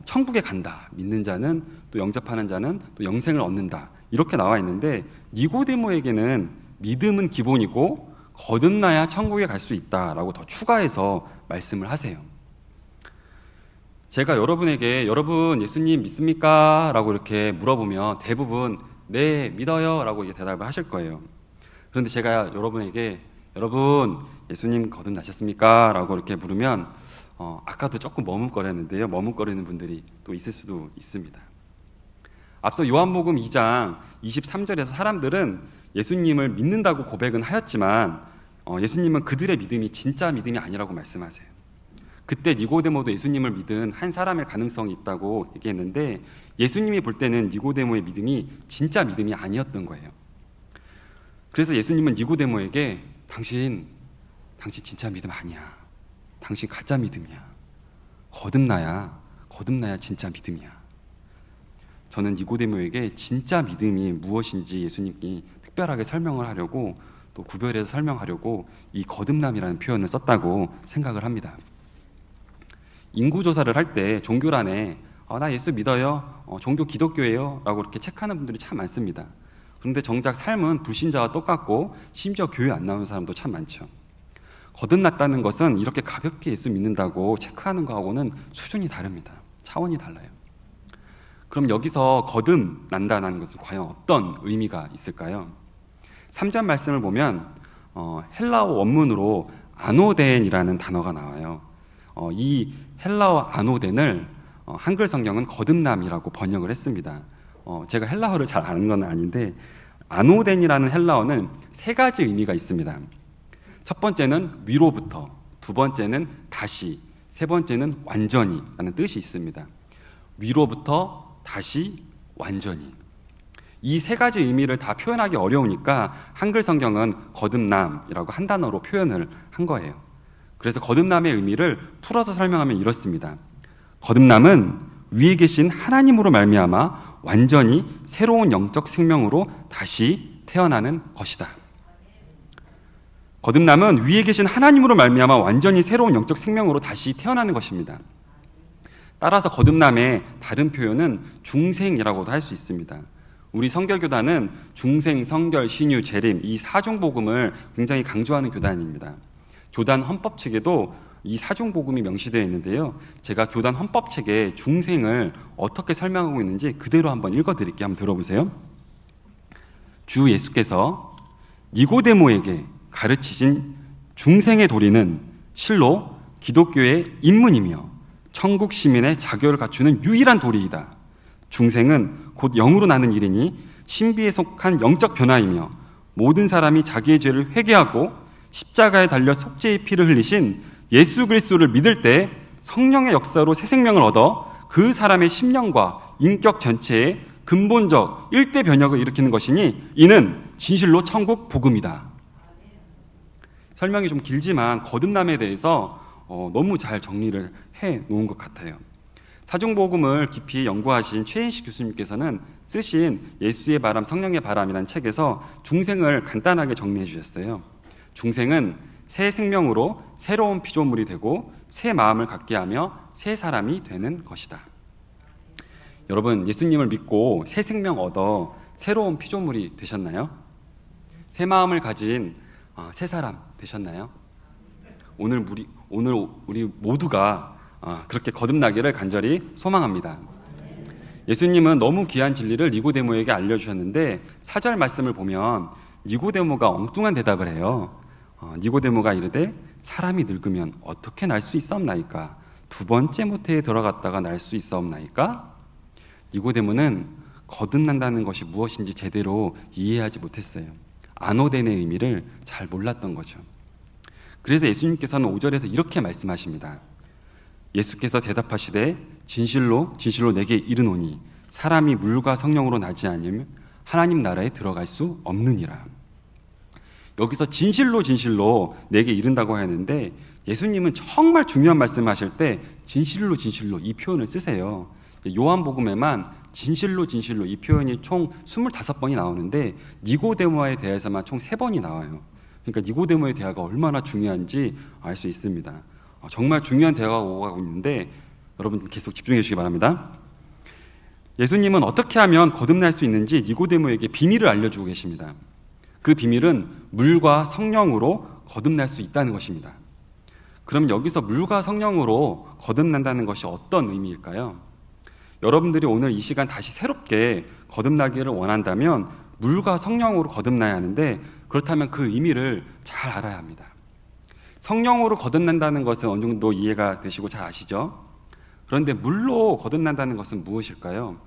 천국에 간다, 믿는 자는 또 영접하는 자는 또 영생을 얻는다 이렇게 나와 있는데 니고데모에게는 믿음은 기본이고 거듭나야 천국에 갈 수 있다라고 더 추가해서 말씀을 하세요. 제가 여러분에게 여러분 예수님 믿습니까? 라고 이렇게 물어보면 대부분 네 믿어요 라고 대답을 하실 거예요. 그런데 제가 여러분에게 여러분 예수님 거듭나셨습니까? 라고 이렇게 물으면 아까도 조금 머뭇거렸는데요. 머뭇거리는 분들이 또 있을 수도 있습니다. 앞서 요한복음 2장 23절에서 사람들은 예수님을 믿는다고 고백은 하였지만 예수님은 그들의 믿음이 진짜 믿음이 아니라고 말씀하세요. 그때 니고데모도 예수님을 믿은 한 사람의 가능성이 있다고 얘기했는데 예수님이 볼 때는 니고데모의 믿음이 진짜 믿음이 아니었던 거예요. 그래서 예수님은 니고데모에게 당신 진짜 믿음 아니야. 당신 가짜 믿음이야. 거듭나야 진짜 믿음이야. 저는 니고데모에게 진짜 믿음이 무엇인지 예수님이 특별하게 설명을 하려고 또 구별해서 설명하려고 이 거듭남이라는 표현을 썼다고 생각을 합니다. 인구조사를 할 때 종교란에 나 예수 믿어요, 종교 기독교예요 라고 이렇게 체크하는 분들이 참 많습니다. 그런데 정작 삶은 불신자와 똑같고 심지어 교회 안 나오는 사람도 참 많죠. 거듭났다는 것은 이렇게 가볍게 예수 믿는다고 체크하는 거하고는 수준이 다릅니다. 차원이 달라요. 그럼 여기서 거듭난다는 것은 과연 어떤 의미가 있을까요? 3절 말씀을 보면 헬라어 원문으로 아노덴이라는 단어가 나와요. 이 헬라어 아노덴을 한글 성경은 거듭남이라고 번역을 했습니다. 제가 헬라어를 잘 아는 건 아닌데 아노덴이라는 헬라어는 세 가지 의미가 있습니다. 첫 번째는 위로부터, 두 번째는 다시, 세 번째는 완전히 라는 뜻이 있습니다. 위로부터, 다시, 완전히. 이 세 가지 의미를 다 표현하기 어려우니까 한글 성경은 거듭남이라고 한 단어로 표현을 한 거예요. 그래서 거듭남의 의미를 풀어서 설명하면 이렇습니다. 거듭남은 위에 계신 하나님으로 말미암아 완전히 새로운 영적 생명으로 다시 태어나는 것이다. 거듭남은 위에 계신 하나님으로 말미암아 완전히 새로운 영적 생명으로 다시 태어나는 것입니다. 따라서 거듭남의 다른 표현은 중생이라고도 할 수 있습니다. 우리 성결교단은 중생, 성결, 신유, 재림 이 사중복음을 굉장히 강조하는 교단입니다. 교단 헌법책에도 이 사중복음이 명시되어 있는데요. 제가 교단 헌법책에 중생을 어떻게 설명하고 있는지 그대로 한번 읽어드릴게요. 한번 들어보세요. 주 예수께서 니고데모에게 가르치신 중생의 도리는 실로 기독교의 입문이며 천국 시민의 자격을 갖추는 유일한 도리이다. 중생은 곧 영으로 나는 일이니 신비에 속한 영적 변화이며 모든 사람이 자기의 죄를 회개하고 십자가에 달려 속죄의 피를 흘리신 예수 그리스도를 믿을 때 성령의 역사로 새 생명을 얻어 그 사람의 심령과 인격 전체에 근본적 일대 변혁을 일으키는 것이니 이는 진실로 천국 복음이다. 설명이 좀 길지만 거듭남에 대해서 너무 잘 정리를 해 놓은 것 같아요. 사중복음을 깊이 연구하신 최인식 교수님께서는 쓰신 예수의 바람, 성령의 바람이라는 책에서 중생을 간단하게 정리해 주셨어요. 중생은 새 생명으로 새로운 피조물이 되고 새 마음을 갖게 하며 새 사람이 되는 것이다. 여러분, 예수님을 믿고 새 생명 얻어 새로운 피조물이 되셨나요? 새 마음을 가진 새 사람 되셨나요? 오늘 우리 모두가 그렇게 거듭나기를 간절히 소망합니다. 예수님은 너무 귀한 진리를 니고데모에게 알려주셨는데 4절 말씀을 보면 니고데모가 엉뚱한 대답을 해요. 니고데모가 이르되 사람이 늙으면 어떻게 날 수 있사옵나이까? 두 번째 모태에 들어갔다가 날 수 있사옵나이까? 니고데모는 거듭난다는 것이 무엇인지 제대로 이해하지 못했어요. 아노덴의 의미를 잘 몰랐던 거죠. 그래서 예수님께서는 5절에서 이렇게 말씀하십니다. 예수께서 대답하시되 진실로 진실로 내게 이르노니 사람이 물과 성령으로 나지 않으면 하나님 나라에 들어갈 수 없느니라. 여기서 진실로 진실로 내게 이른다고 하는데 예수님은 정말 중요한 말씀을 하실 때 진실로 진실로 이 표현을 쓰세요. 요한복음에만 진실로 진실로 이 표현이 총 25번이 나오는데 니고데모에 대해서만 총 3번이 나와요. 그러니까 니고데모의 대화가 얼마나 중요한지 알 수 있습니다. 정말 중요한 대화가 오가고 있는데 여러분 계속 집중해 주시기 바랍니다. 예수님은 어떻게 하면 거듭날 수 있는지 니고데모에게 비밀을 알려주고 계십니다. 그 비밀은 물과 성령으로 거듭날 수 있다는 것입니다. 그럼 여기서 물과 성령으로 거듭난다는 것이 어떤 의미일까요? 여러분들이 오늘 이 시간 다시 새롭게 거듭나기를 원한다면 물과 성령으로 거듭나야 하는데 그렇다면 그 의미를 잘 알아야 합니다. 성령으로 거듭난다는 것은 어느 정도 이해가 되시고 잘 아시죠? 그런데 물로 거듭난다는 것은 무엇일까요?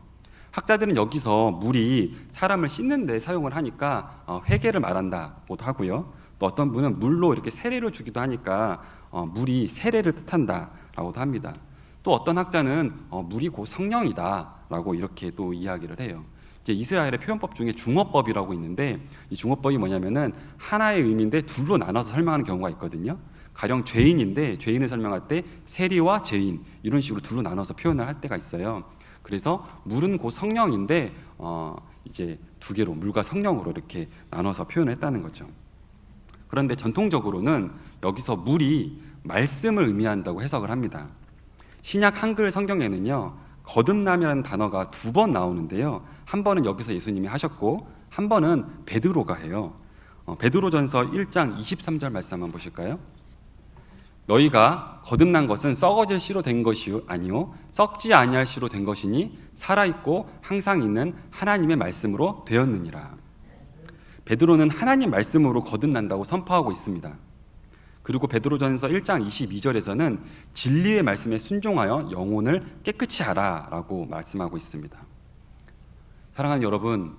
학자들은 여기서 물이 사람을 씻는 데 사용을 하니까 회개를 말한다고도 하고요. 또 어떤 분은 물로 이렇게 세례를 주기도 하니까 물이 세례를 뜻한다라고도 합니다. 또 어떤 학자는 물이 곧 성령이다라고 이렇게 또 이야기를 해요. 이제 이스라엘의 표현법 중에 중어법이라고 있는데 이 중어법이 뭐냐면은 하나의 의미인데 둘로 나눠서 설명하는 경우가 있거든요. 가령 죄인인데 죄인을 설명할 때 세리와 죄인 이런 식으로 둘로 나눠서 표현을 할 때가 있어요. 그래서 물은 곧 성령인데 이제 두 개로 물과 성령으로 이렇게 나눠서 표현을 했다는 거죠. 그런데 전통적으로는 여기서 물이 말씀을 의미한다고 해석을 합니다. 신약 한글 성경에는요 거듭남이라는 단어가 2번 나오는데요. 한 번은 여기서 예수님이 하셨고 한 번은 베드로가 해요. 베드로전서 1장 23절 말씀 한번 보실까요? 너희가 거듭난 것은 썩어질 씨로 된 것이 아니요 썩지 아니할 씨로 된 것이니 살아있고 항상 있는 하나님의 말씀으로 되었느니라. 베드로는 하나님 말씀으로 거듭난다고 선포하고 있습니다. 그리고 베드로전서 1장 22절에서는 진리의 말씀에 순종하여 영혼을 깨끗이 하라 라고 말씀하고 있습니다. 사랑하는 여러분,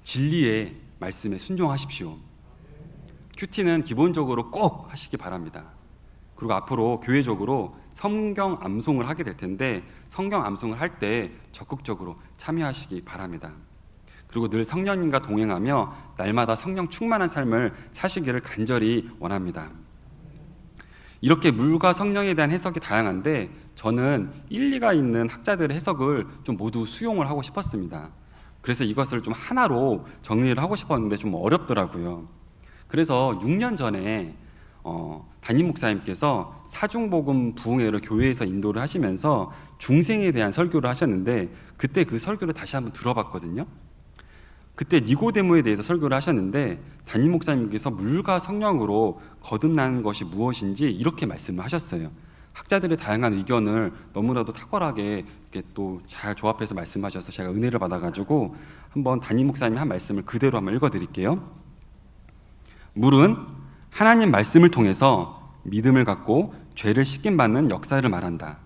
진리의 말씀에 순종하십시오. 큐티는 기본적으로 꼭 하시기 바랍니다. 그리고 앞으로 교회적으로 성경 암송을 하게 될 텐데 성경 암송을 할 때 적극적으로 참여하시기 바랍니다. 그리고 늘 성령님과 동행하며 날마다 성령 충만한 삶을 사시기를 간절히 원합니다. 이렇게 물과 성령에 대한 해석이 다양한데 저는 일리가 있는 학자들의 해석을 좀 모두 수용을 하고 싶었습니다. 그래서 이것을 좀 하나로 정리를 하고 싶었는데 좀 어렵더라고요. 그래서 6년 전에 담임 목사님께서 사중복음 부흥회를 교회에서 인도를 하시면서 중생에 대한 설교를 하셨는데 그때 그 설교를 다시 한번 들어봤거든요. 그때 니고데모에 대해서 설교를 하셨는데 담임 목사님께서 물과 성령으로 거듭나는 것이 무엇인지 이렇게 말씀을 하셨어요. 학자들의 다양한 의견을 너무나도 탁월하게 이렇게 또 잘 조합해서 말씀하셔서 제가 은혜를 받아가지고 한번 담임 목사님이 한 말씀을 그대로 한번 읽어드릴게요. 물은 하나님 말씀을 통해서 믿음을 갖고 죄를 씻김받는 역사를 말한다.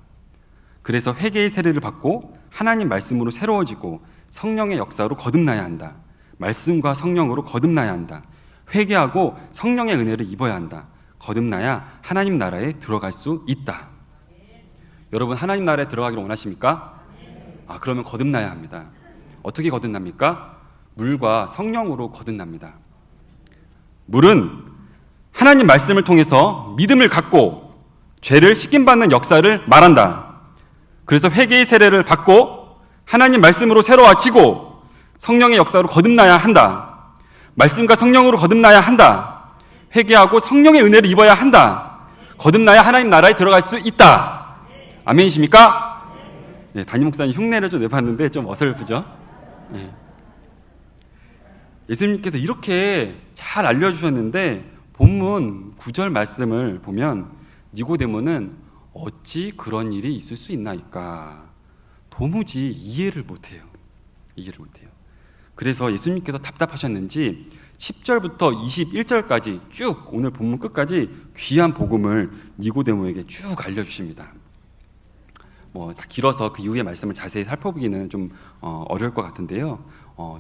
그래서 회개의 세례를 받고 하나님 말씀으로 새로워지고 성령의 역사로 거듭나야 한다. 말씀과 성령으로 거듭나야 한다. 회개하고 성령의 은혜를 입어야 한다. 거듭나야 하나님 나라에 들어갈 수 있다. 여러분, 하나님 나라에 들어가기를 원하십니까? 그러면 거듭나야 합니다. 어떻게 거듭납니까? 물과 성령으로 거듭납니다. 물은 하나님 말씀을 통해서 믿음을 갖고 죄를 씻김받는 역사를 말한다. 그래서 회개의 세례를 받고 하나님 말씀으로 새로워지고 성령의 역사로 거듭나야 한다. 말씀과 성령으로 거듭나야 한다. 회개하고 성령의 은혜를 입어야 한다. 거듭나야 하나님 나라에 들어갈 수 있다. 아멘이십니까? 네, 담임 목사님 흉내를 좀 내봤는데 좀 어설프죠? 네. 예수님께서 이렇게 잘 알려주셨는데 본문 9절 말씀을 보면 니고데모는 어찌 그런 일이 있을 수 있나이까 도무지 이해를 못해요. 그래서 예수님께서 답답하셨는지 10절부터 21절까지 쭉 오늘 본문 끝까지 귀한 복음을 니고데모에게 쭉 알려주십니다. 다 길어서 그 이후의 말씀을 자세히 살펴보기는 좀 어려울 것 같은데요.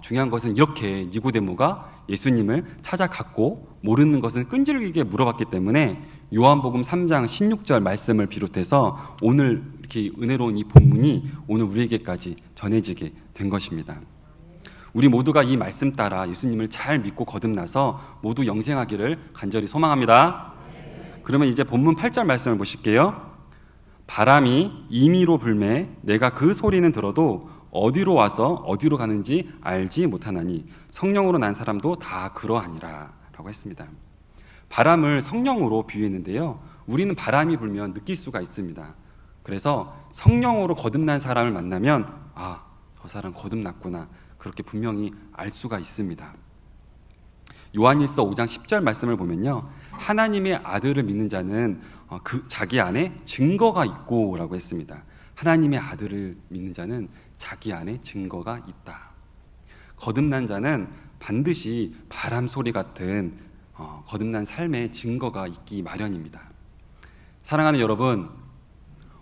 중요한 것은 이렇게 니고데모가 예수님을 찾아갔고 모르는 것은 끈질기게 물어봤기 때문에 요한복음 3장 16절 말씀을 비롯해서 오늘 이렇게 은혜로운 이 본문이 오늘 우리에게까지 전해지게 된 것입니다. 우리 모두가 이 말씀 따라 예수님을 잘 믿고 거듭나서 모두 영생하기를 간절히 소망합니다. 그러면 이제 본문 8절 말씀을 보실게요. 바람이 임의로 불매 내가 그 소리는 들어도 어디로 와서 어디로 가는지 알지 못하나니 성령으로 난 사람도 다 그러하니라 라고 했습니다. 바람을 성령으로 비유했는데요. 우리는 바람이 불면 느낄 수가 있습니다. 그래서 성령으로 거듭난 사람을 만나면 저 사람 거듭났구나 그렇게 분명히 알 수가 있습니다. 요한일서 5장 10절 말씀을 보면요. 하나님의 아들을 믿는 자는 자기 안에 증거가 있고 라고 했습니다. 하나님의 아들을 믿는 자는 자기 안에 증거가 있다. 거듭난 자는 반드시 바람 소리 같은 거듭난 삶의 증거가 있기 마련입니다. 사랑하는 여러분,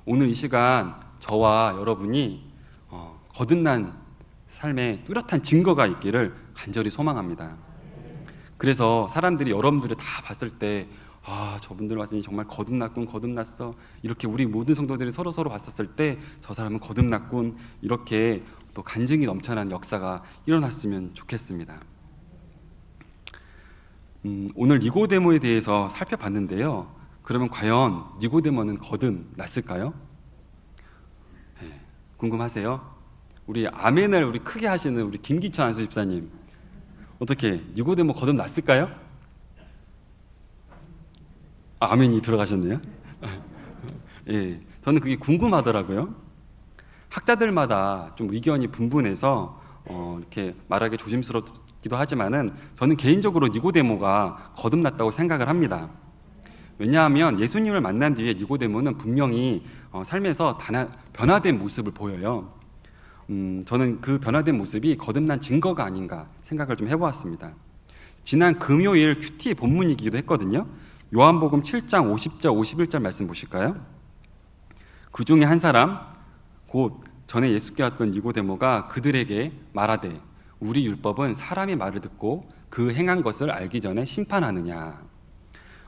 오늘 이 시간 저와 여러분이 거듭난 삶에 뚜렷한 증거가 있기를 간절히 소망합니다. 그래서 사람들이 여러분들을 다 봤을 때 저분들 완전히 정말 거듭났어 이렇게 우리 모든 성도들이 서로 봤었을 때 저 사람은 거듭났군 이렇게 또 간증이 넘쳐난 역사가 일어났으면 좋겠습니다. 오늘 니고데모에 대해서 살펴봤는데요. 그러면 과연 니고데모는 거듭났을까요? 네, 궁금하세요? 우리 아멘을 우리 크게 하시는 우리 김기천 안수 집사님, 어떻게 니고데모 거듭났을까요? 아멘이 들어가셨네요. 예, 저는 그게 궁금하더라고요. 학자들마다 좀 의견이 분분해서 이렇게 말하기 조심스럽기도 하지만은 저는 개인적으로 니고데모가 거듭났다고 생각을 합니다. 왜냐하면 예수님을 만난 뒤에 니고데모는 분명히 삶에서 변화된 모습을 보여요. 저는 그 변화된 모습이 거듭난 증거가 아닌가 생각을 좀 해보았습니다. 지난 금요일 큐티 본문이기도 했거든요. 요한복음 7장 50절 51절 말씀 보실까요? 그 중에 한 사람 곧 전에 예수께 왔던 니고데모가 그들에게 말하되 우리 율법은 사람의 말을 듣고 그 행한 것을 알기 전에 심판하느냐.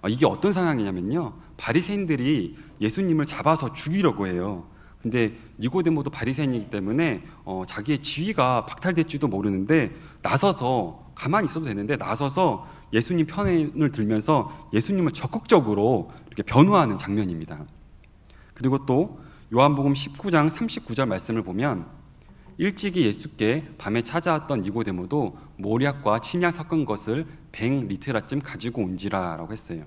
이게 어떤 상황이냐면요, 바리새인들이 예수님을 잡아서 죽이려고 해요. 근데 니고데모도 바리새인이기 때문에 자기의 지위가 박탈될지도 모르는데 나서서, 가만히 있어도 되는데 나서서 예수님 편을 들면서 예수님을 적극적으로 이렇게 변호하는 장면입니다. 그리고 또 요한복음 19장 39절 말씀을 보면 일찍이 예수께 밤에 찾아왔던 니고데모도 모략과 침향 섞은 것을 100리트라쯤 가지고 온지라 라고 했어요.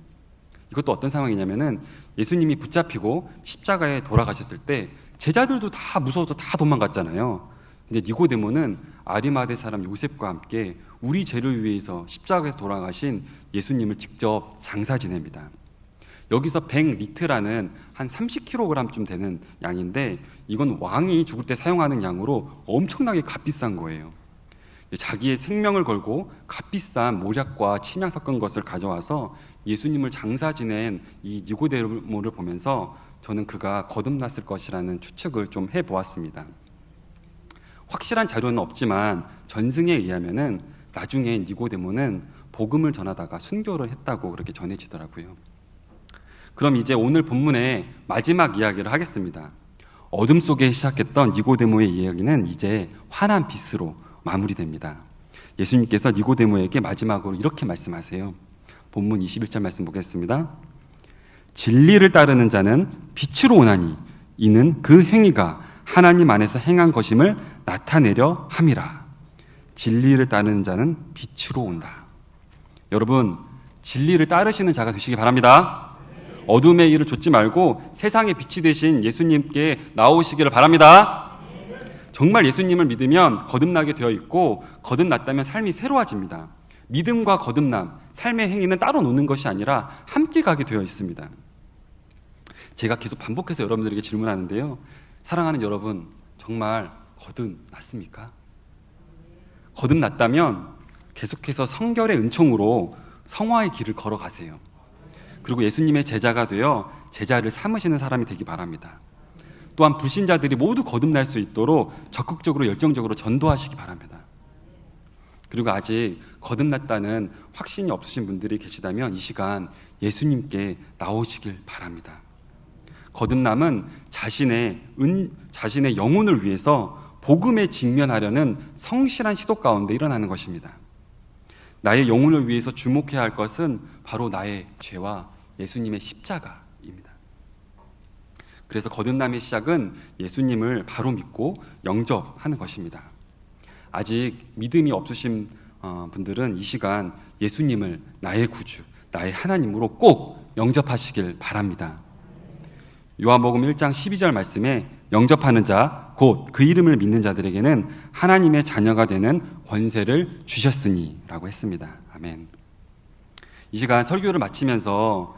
이것도 어떤 상황이냐면은 예수님이 붙잡히고 십자가에 돌아가셨을 때 제자들도 다 무서워서 다 도망갔잖아요. 근데 니고데모는 아리마대 사람 요셉과 함께 우리 죄를 위해서 십자가에서 돌아가신 예수님을 직접 장사 지냅니다. 여기서 100리트라는 한 30kg쯤 되는 양인데 이건 왕이 죽을 때 사용하는 양으로 엄청나게 값비싼 거예요. 자기의 생명을 걸고 값비싼 모략과 침향 섞은 것을 가져와서 예수님을 장사 지낸 이 니고데모를 보면서 저는 그가 거듭났을 것이라는 추측을 좀 해보았습니다. 확실한 자료는 없지만 전승에 의하면은 나중에 니고데모는 복음을 전하다가 순교를 했다고 그렇게 전해지더라고요. 그럼 이제 오늘 본문의 마지막 이야기를 하겠습니다. 어둠 속에 시작했던 니고데모의 이야기는 이제 환한 빛으로 마무리됩니다. 예수님께서 니고데모에게 마지막으로 이렇게 말씀하세요. 본문 21절 말씀 보겠습니다. 진리를 따르는 자는 빛으로 오나니 이는 그 행위가 하나님 안에서 행한 것임을 나타내려 함이라. 진리를 따르는 자는 빛으로 온다. 여러분, 진리를 따르시는 자가 되시기 바랍니다. 어둠의 일을 좇지 말고 세상의 빛이 되신 예수님께 나오시기를 바랍니다. 정말 예수님을 믿으면 거듭나게 되어 있고 거듭났다면 삶이 새로워집니다. 믿음과 거듭남, 삶의 행위는 따로 노는 것이 아니라 함께 가게 되어 있습니다. 제가 계속 반복해서 여러분들에게 질문하는데요. 사랑하는 여러분, 정말 거듭났습니까? 거듭났다면 계속해서 성결의 은총으로 성화의 길을 걸어가세요. 그리고 예수님의 제자가 되어 제자를 삼으시는 사람이 되기 바랍니다. 또한 불신자들이 모두 거듭날 수 있도록 적극적으로 열정적으로 전도하시기 바랍니다. 그리고 아직 거듭났다는 확신이 없으신 분들이 계시다면 이 시간 예수님께 나오시길 바랍니다. 거듭남은 자신의 영혼을 위해서 복음에 직면하려는 성실한 시도 가운데 일어나는 것입니다. 나의 영혼을 위해서 주목해야 할 것은 바로 나의 죄와 예수님의 십자가입니다. 그래서 거듭남의 시작은 예수님을 바로 믿고 영접하는 것입니다. 아직 믿음이 없으신 분들은 이 시간 예수님을 나의 구주, 나의 하나님으로 꼭 영접하시길 바랍니다. 요한복음 1장 12절 말씀에 영접하는 자, 곧 그 이름을 믿는 자들에게는 하나님의 자녀가 되는 권세를 주셨으니 라고 했습니다. 아멘. 이 시간 설교를 마치면서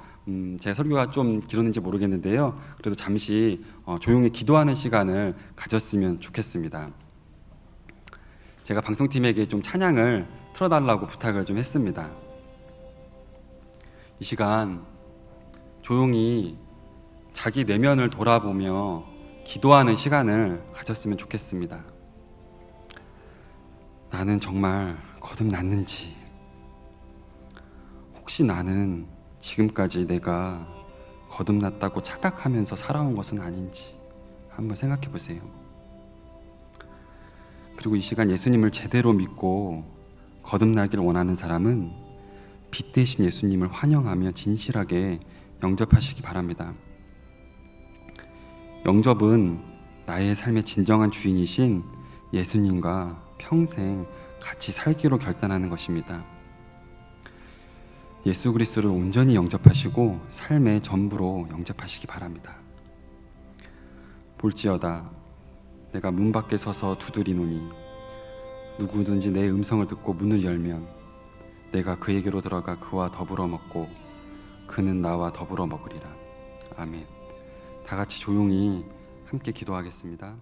제 설교가 좀 길었는지 모르겠는데요. 그래도 잠시 조용히 기도하는 시간을 가졌으면 좋겠습니다. 제가 방송팀에게 좀 찬양을 틀어달라고 부탁을 좀 했습니다. 이 시간 조용히 자기 내면을 돌아보며 기도하는 시간을 가졌으면 좋겠습니다. 나는 정말 거듭났는지, 혹시 나는 지금까지 내가 거듭났다고 착각하면서 살아온 것은 아닌지 한번 생각해 보세요. 그리고 이 시간 예수님을 제대로 믿고 거듭나길 원하는 사람은 빛 대신 예수님을 환영하며 진실하게 영접하시기 바랍니다. 영접은 나의 삶의 진정한 주인이신 예수님과 평생 같이 살기로 결단하는 것입니다. 예수 그리스도를 온전히 영접하시고 삶의 전부로 영접하시기 바랍니다. 볼지어다 내가 문 밖에 서서 두드리노니 누구든지 내 음성을 듣고 문을 열면 내가 그에게로 들어가 그와 더불어 먹고 그는 나와 더불어 먹으리라. 아멘. 다 같이 조용히 함께 기도하겠습니다.